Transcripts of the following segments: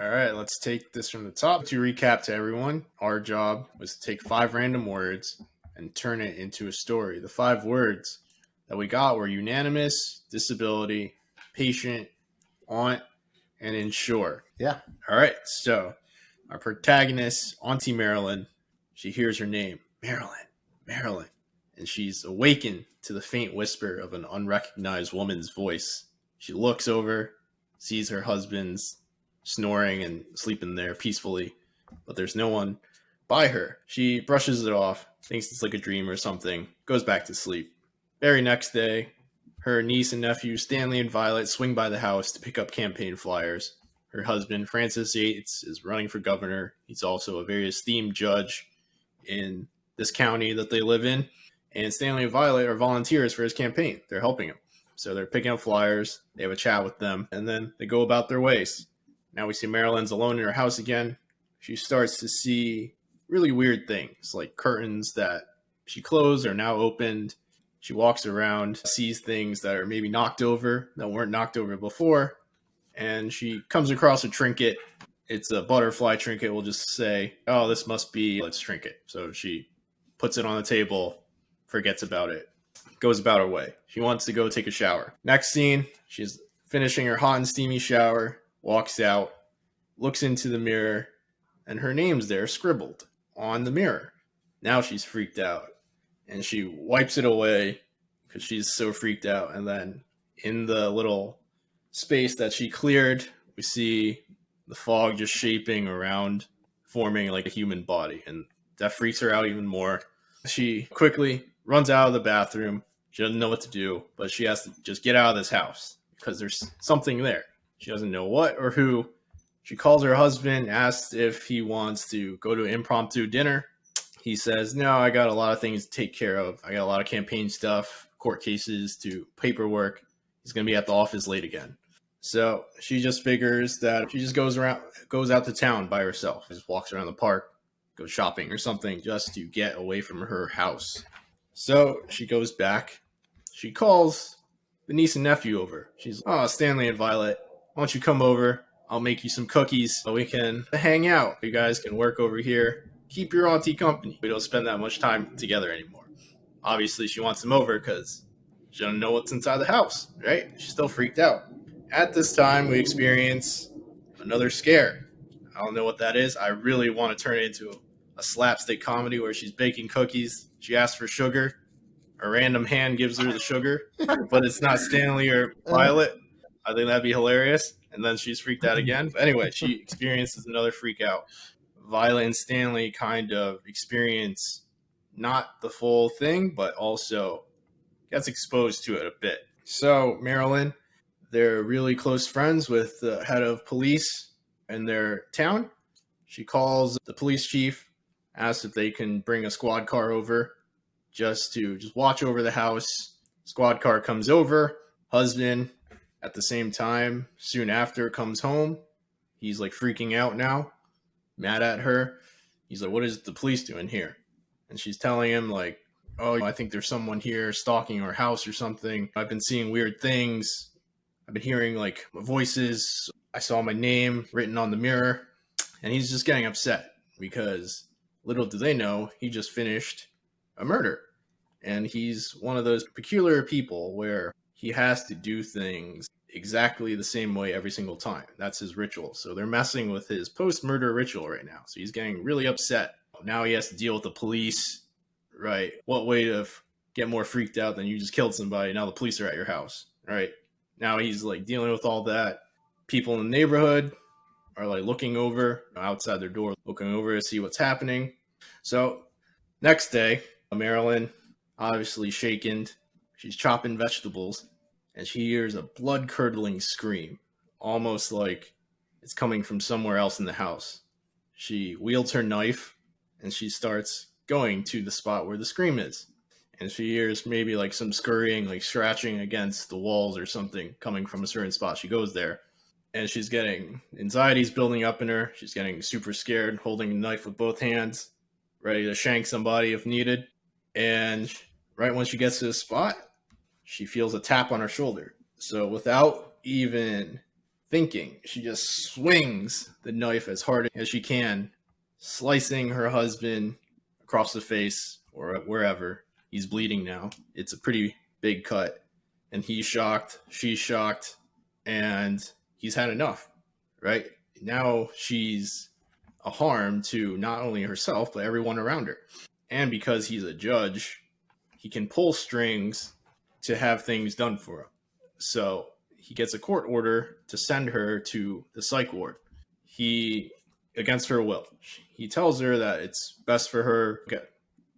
All right, let's take this from the top. To recap to everyone, our job was to take 5 random words and turn it into a story. The 5 words that we got were unanimous, disability, patient, aunt, and insure. Yeah. All right, so our protagonist, Auntie Marilyn, she hears her name, Marilyn, Marilyn, and she's awakened to the faint whisper of an unrecognized woman's voice. She looks over, sees her husband's snoring and sleeping there peacefully, but there's no one by her. She brushes it off, thinks it's like a dream or something, goes back to sleep. Very next day, her niece and nephew, Stanley and Violet, swing by the house to pick up campaign flyers. Her husband, Francis Yates, is running for governor. He's also a very esteemed judge in this county that they live in. And Stanley and Violet are volunteers for his campaign. They're helping him. So they're picking up flyers. They have a chat with them. And then they go about their ways. Now we see Marilyn's alone in her house again. She starts to see really weird things, like curtains that she closed are now opened. She walks around, sees things that are maybe knocked over that weren't knocked over before. And she comes across a trinket. It's a butterfly trinket. We'll just say, oh, this must be its trinket. So she puts it on the table, forgets about it, goes about her way. She wants to go take a shower. Next scene, she's finishing her hot and steamy shower, walks out, looks into the mirror, and her name's there scribbled on the mirror. Now she's freaked out, and she wipes it away because she's so freaked out. And then in the little space that she cleared, we see the fog just shaping around, forming like a human body, and that freaks her out even more. She quickly runs out of the bathroom. She doesn't know what to do, but she has to just get out of this house because there's something there. She doesn't know what or who. She calls her husband, asks if he wants to go to an impromptu dinner. He says, no, I got a lot of things to take care of. I got a lot of campaign stuff, court cases to paperwork. He's going to be at the office late again. So she just figures that she just goes out to town by herself. Just walks around the park, goes shopping or something just to get away from her house. So she goes back. She calls the niece and nephew over. She's, oh, Stanley and Violet, why don't you come over? I'll make you some cookies so we can hang out. You guys can work over here. Keep your auntie company. We don't spend that much time together anymore. Obviously, she wants them over because she doesn't know what's inside the house, right? She's still freaked out. At this time, we experience another scare. I don't know what that is. I really want to turn it into a slapstick comedy where she's baking cookies. She asks for sugar. A random hand gives her the sugar, but it's not Stanley or Violet. I think that'd be hilarious. And then she's freaked out again. But anyway, she experiences another freak out. Violet and Stanley kind of experience not the full thing, but also gets exposed to it a bit. So Marilyn, they're really close friends with the head of police in their town. She calls the police chief, asks if they can bring a squad car over just to watch over the house. Squad car comes over. Husband, at the same time, soon after, comes home. He's like freaking out now, mad at her. He's like, what is the police doing here? And she's telling him like, oh, I think there's someone here stalking our house or something. I've been seeing weird things. I've been hearing like voices. I saw my name written on the mirror. And he's just getting upset because little do they know, he just finished a murder. And he's one of those peculiar people where he has to do things exactly the same way every single time. That's his ritual. So they're messing with his post-murder ritual right now. So he's getting really upset. Now he has to deal with the police, right? What way to get more freaked out than you just killed somebody? Now the police are at your house, right? Now he's like dealing with all that. People in the neighborhood are like looking over outside their door, looking over to see what's happening. So next day, Marilyn, obviously shaken, she's chopping vegetables, and she hears a blood-curdling scream, almost like it's coming from somewhere else in the house. She wields her knife, and she starts going to the spot where the scream is. And she hears maybe like some scurrying, like scratching against the walls or something coming from a certain spot. She goes there, and she's getting anxiety's building up in her. She's getting super scared, holding a knife with both hands, ready to shank somebody if needed. And right when she gets to the spot, she feels a tap on her shoulder. So without even thinking. She just swings the knife as hard as she can, slicing her husband across the face or wherever. He's bleeding now. It's a pretty big cut. And he's shocked. She's shocked. And he's had enough, right? Now she's a harm to not only herself, but everyone around her. And because he's a judge, he can pull strings to have things done for him. So he gets a court order to send her to the psych ward. He, against her will, he tells her that it's best for her. Okay,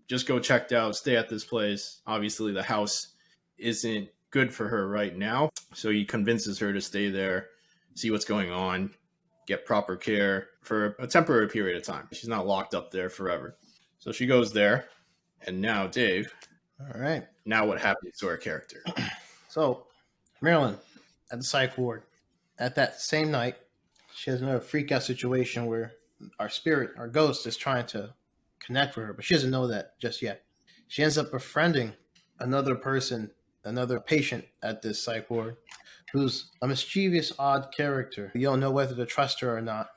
just go checked out, stay at this place. Obviously, the house isn't good for her right now. So he convinces her to stay there, see what's going on, get proper care for a temporary period of time. She's not locked up there forever. So she goes there. And now, Dave. All right. Now what happens to our character? So, Marilyn at the psych ward. At that same night, she has another freak out situation where our spirit, our ghost, is trying to connect with her, but she doesn't know that just yet. She ends up befriending another person, another patient at this psych ward, who's a mischievous, odd character. You don't know whether to trust her or not,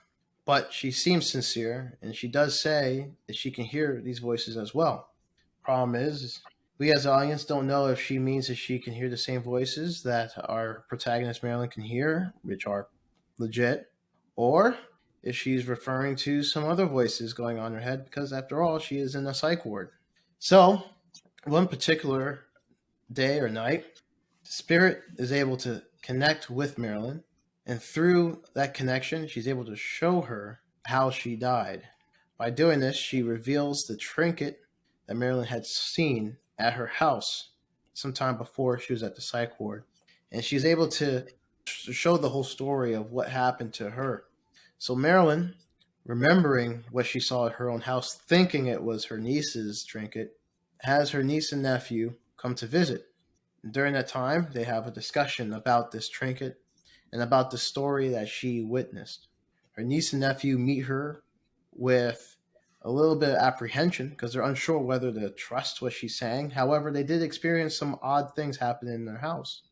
but she seems sincere, and she does say that she can hear these voices as well. Problem is we as the audience don't know if she means that she can hear the same voices that our protagonist Marilyn can hear, which are legit, or if she's referring to some other voices going on in her head, because after all, she is in a psych ward. So, one particular day or night, the spirit is able to connect with Marilyn, and through that connection, she's able to show her how she died. By doing this, she reveals the trinket that Marilyn had seen at her house sometime before she was at the psych ward. And she's able to show the whole story of what happened to her. So Marilyn, remembering what she saw at her own house, thinking it was her niece's trinket, has her niece and nephew come to visit. And during that time, they have a discussion about this trinket and about the story that she witnessed. Her niece and nephew meet her with a little bit of apprehension because they're unsure whether to trust what she's saying. However, they did experience some odd things happen in their house.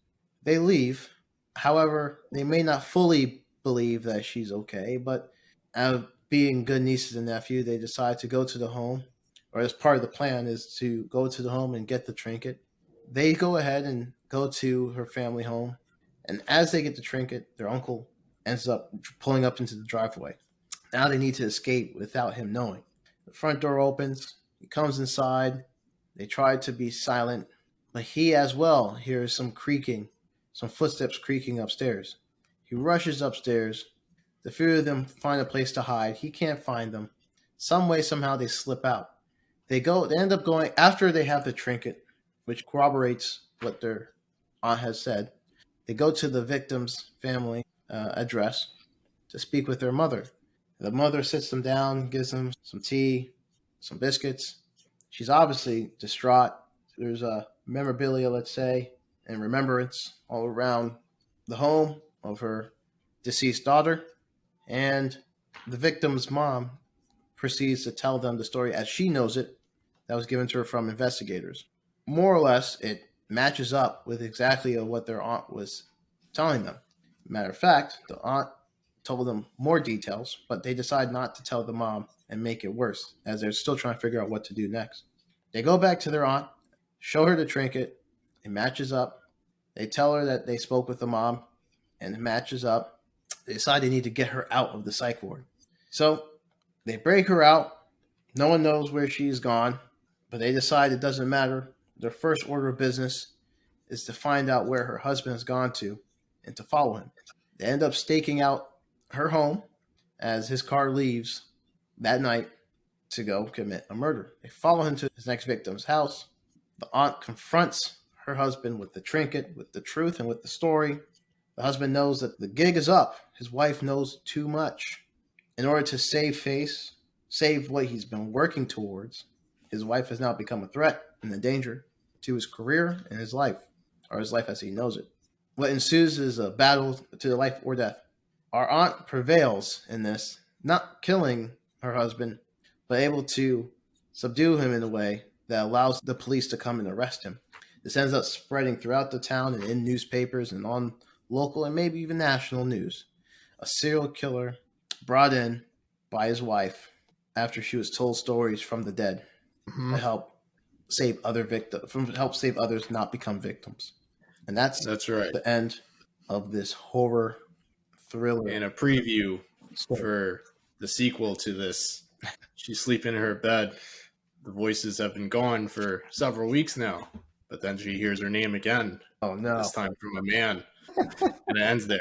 They leave. However, they may not fully believe that she's okay, but out of being good nieces and nephew, they decide to go to the home, or as part of the plan is to go to the home and get the trinket. They go ahead and go to her family home, and as they get the trinket, their uncle ends up pulling up into the driveway. Now they need to escape without him knowing. The front door opens. He comes inside. They try to be silent, but he as well hears some creaking, some footsteps creaking upstairs. He rushes upstairs. The few of them find a place to hide. He can't find them. Some way, somehow, they slip out. They end up going, after they have the trinket, which corroborates what their aunt has said, they go to the victim's family address to speak with their mother. The mother sits them down, gives them some tea, some biscuits. She's obviously distraught. There's a memorabilia, let's say, and remembrance all around the home of her deceased daughter. And the victim's mom proceeds to tell them the story as she knows it that was given to her from investigators. More or less, it matches up with exactly what their aunt was telling them. Matter of fact, the aunt told them more details, but they decide not to tell the mom and make it worse, as they're still trying to figure out what to do next. They go back to their aunt, show her the trinket, it matches up. They tell her that they spoke with the mom, and it matches up. They decide they need to get her out of the psych ward. So they break her out. No one knows where she's gone, but they decide it doesn't matter. Their first order of business is to find out where her husband has gone to and to follow him. They end up staking out her home as his car leaves that night to go commit a murder. They follow him to his next victim's house. The aunt confronts her husband with the trinket, with the truth, and with the story. The husband knows that the gig is up. His wife knows too much. In order to save face, save what he's been working towards, his wife has now become a threat and a danger to his career and his life, or his life as he knows it. What ensues is a battle to the life or death. Our aunt prevails in this, not killing her husband, but able to subdue him in a way that allows the police to come and arrest him. This ends up spreading throughout the town and in newspapers and on local and maybe even national news. a serial killer brought in by his wife after she was told stories from the dead Mhm. to help save other victims, from help save others not become victims. And that's That's right. the end of this horror thriller And a preview story. for the sequel to this. She's sleeping in her bed. The voices have been gone for several weeks now, but then she hears her name again, Oh this no. time from a man, and it ends there.